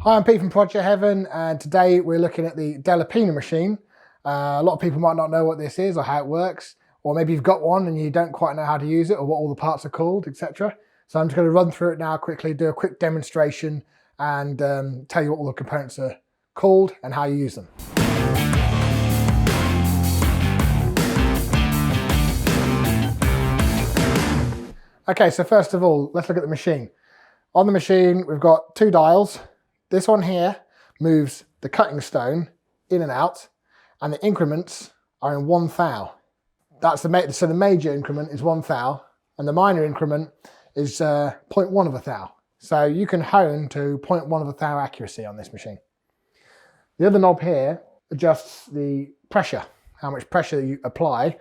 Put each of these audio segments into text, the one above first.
Hi, I'm Pete from Project Heaven, and today we're looking at the delapena machine. A lot of people might not know what this is or how it works, or maybe you've got one and you don't quite know how to use it or what all the parts are called, etc. So I'm just going to run through it now quickly, do a quick demonstration and tell you what all the components are called and how you use them. Okay, so first of all, let's look at the machine. On the machine, we've got two dials. This one here moves the cutting stone in and out, and the increments are in 1 thou. So the major increment is 1 thou, and the minor increment is 0.1 of a thou. So you can hone to 0.1 of a thou accuracy on this machine. The other knob here adjusts the pressure, how much pressure you apply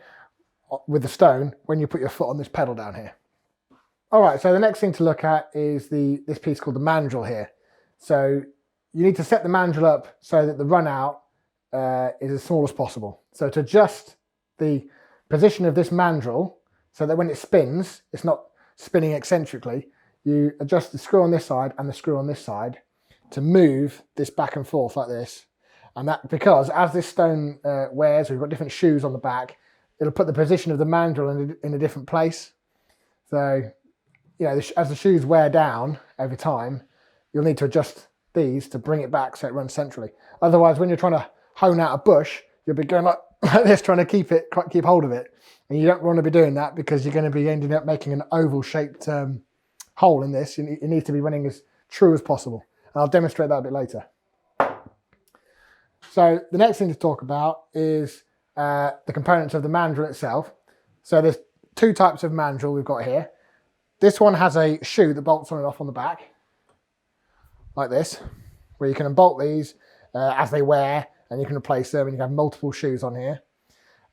with the stone when you put your foot on this pedal down here. All right, so the next thing to look at is this piece called the mandril here. So you need to set the mandril up so that the run out is as small as possible. So to adjust the position of this mandril so that when it spins, it's not spinning eccentrically, you adjust the screw on this side and the screw on this side to move this back and forth like this. And that because as this stone wears, we've got different shoes on the back, it'll put the position of the mandril in a different place. So, you know, as the shoes wear down over time, you'll need to adjust these to bring it back so it runs centrally. Otherwise, when you're trying to hone out a bush, you'll be going like this, trying to keep hold of it. And you don't want to be doing that because you're going to be ending up making an oval-shaped hole in this. It needs to be running as true as possible. And I'll demonstrate that a bit later. So the next thing to talk about is the components of the mandril itself. So there's two types of mandril we've got here. This one has a shoe that bolts on and off on the back, like this, where you can unbolt these as they wear, and you can replace them, and you can have multiple shoes on here.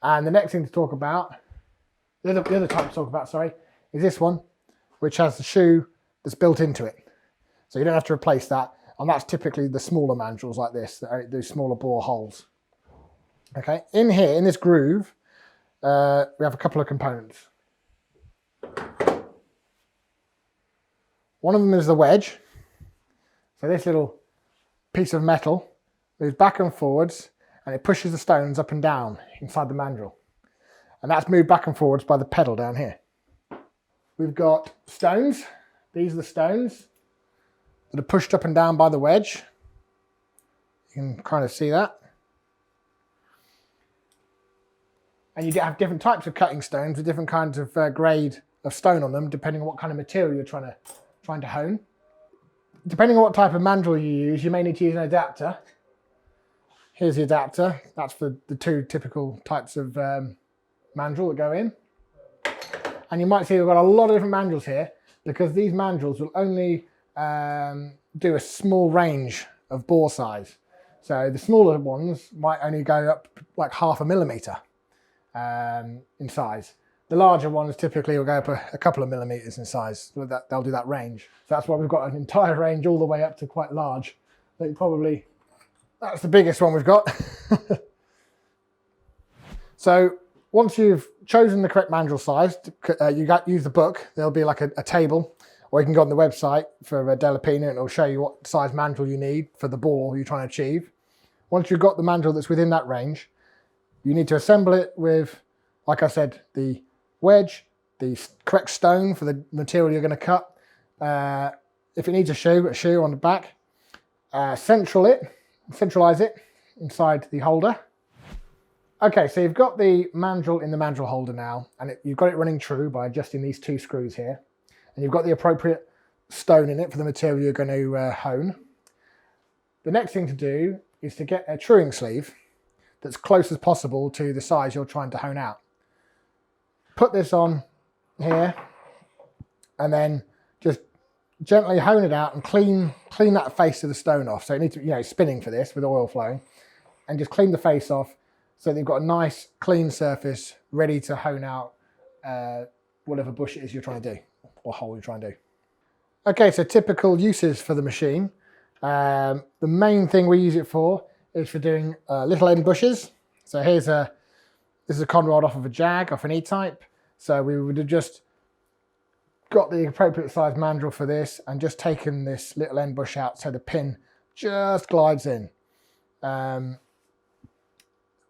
And the next thing to talk about, the other type to talk about, sorry, is this one, which has the shoe that's built into it. So you don't have to replace that, and that's typically the smaller mandrils like this, that do smaller bore holes. Okay, in here, in this groove, we have a couple of components. One of them is the wedge. So this little piece of metal moves back and forwards and it pushes the stones up and down inside the mandril. And that's moved back and forwards by the pedal down here. We've got stones. These are the stones that are pushed up and down by the wedge. You can kind of see that. And you have different types of cutting stones with different kinds of grade of stone on them, depending on what kind of material you're trying to hone. Depending on what type of mandril you use, you may need to use an adapter. Here's the adapter. That's for the two typical types of mandril that go in. And you might see we've got a lot of different mandrils here because these mandrils will only do a small range of bore size. So the smaller ones might only go up like 0.5 millimeter in size. The larger ones typically will go up a couple of millimeters in size. So they'll do that range. So that's why we've got an entire range all the way up to quite large. I think that's the biggest one we've got. So once you've chosen the correct mandril size, use the book. There'll be like a table, or you can go on the website for delapena and it'll show you what size mandril you need for the bore you're trying to achieve. Once you've got the mandril that's within that range, you need to assemble it with, like I said, the wedge, the correct stone for the material you're going to cut. If it needs a shoe on the back. Centralize it inside the holder. Okay, so you've got the mandril in the mandril holder now, and you've got it running true by adjusting these two screws here. And you've got the appropriate stone in it for the material you're going to hone. The next thing to do is to get a truing sleeve that's close as possible to the size you're trying to hone out. Put this on here and then just gently hone it out and clean that face of the stone off. So it needs to be, spinning for this with oil flowing, and just clean the face off so that you've got a nice clean surface ready to hone out whatever bush it is you're trying to do or hole you're trying to do. Okay, so typical uses for the machine. The main thing we use it for is for doing little end bushes. So this is a conrod off of a jag, off an E-type. So we would have just got the appropriate size mandril for this and just taken this little end bush out so the pin just glides in.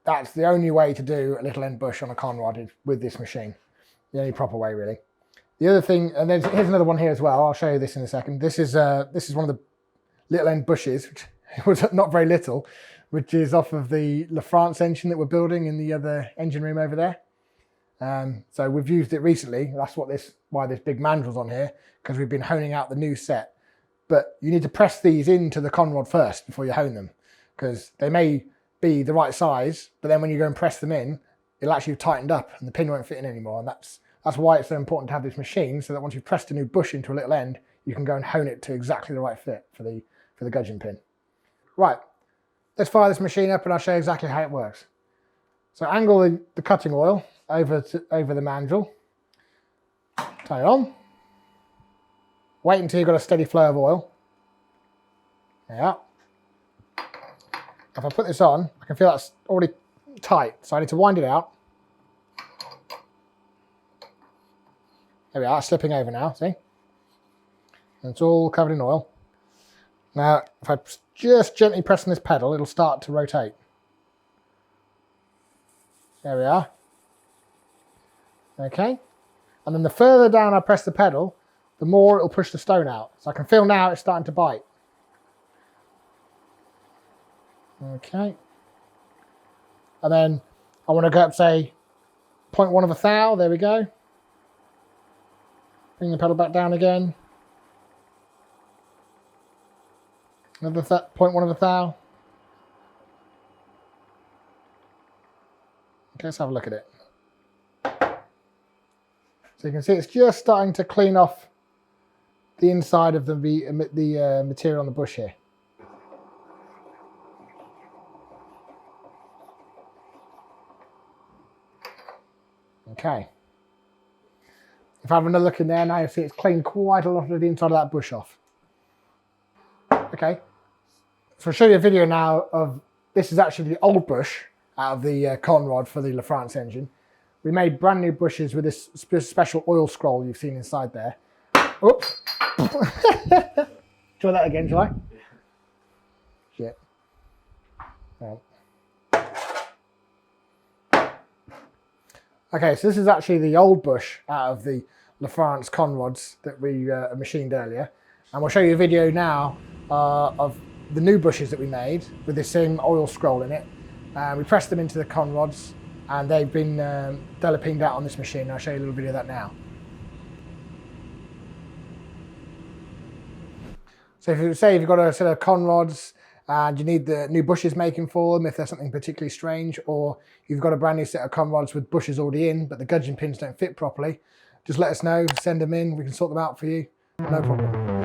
That's the only way to do a little end bush on a conrod with this machine. The only proper way, really. The other thing, and here's another one here as well. I'll show you this in a second. This is one of the little end bushes, which was not very little, which is off of the LaFrance engine that we're building in the other engine room over there. So we've used it recently. That's why this big mandrel's on here, because we've been honing out the new set. But you need to press these into the conrod first before you hone them, because they may be the right size, but then when you go and press them in, it'll actually tightened up and the pin won't fit in anymore. And that's why it's so important to have this machine, so that once you've pressed a new bush into a little end, you can go and hone it to exactly the right fit for the gudgeon pin. Right, let's fire this machine up and I'll show you exactly how it works. So angle the cutting oil over the mandrel, turn it on, wait until you've got a steady flow of oil. There you are. If I put this on, I can feel that's already tight, so I need to wind it out. There we are, it's slipping over now, see? And it's all covered in oil. Now, if I just gently press on this pedal, it'll start to rotate. There we are. Okay. And then the further down I press the pedal, the more it'll push the stone out. So I can feel now it's starting to bite. Okay. And then I want to go up, say, 0.1 of a thou. There we go. Bring the pedal back down again. Another 0.1 of a thou. Okay, let's have a look at it. So you can see it's just starting to clean off the inside of the material on the bush here. Okay. If I have another look in there, now you see it's cleaned quite a lot of the inside of that bush off. Okay. So I'll show you a video now of, this is actually the old bush out of the conrod for the LaFrance engine. We made brand new bushes with this special oil scroll you've seen inside there. Oops. Try that again, shall I? Shit. No. Okay, so this is actually the old bush out of the LaFrance conrods that we machined earlier. And we'll show you a video now of the new bushes that we made with the same oil scroll in it. We pressed them into the conrods and they've been delapened out on this machine. I'll show you a little video of that now. So if you've got a set of conrods and you need the new bushes making for them, if there's something particularly strange, or you've got a brand new set of conrods with bushes already in, but the gudgeon pins don't fit properly, just let us know, send them in, we can sort them out for you, no problem.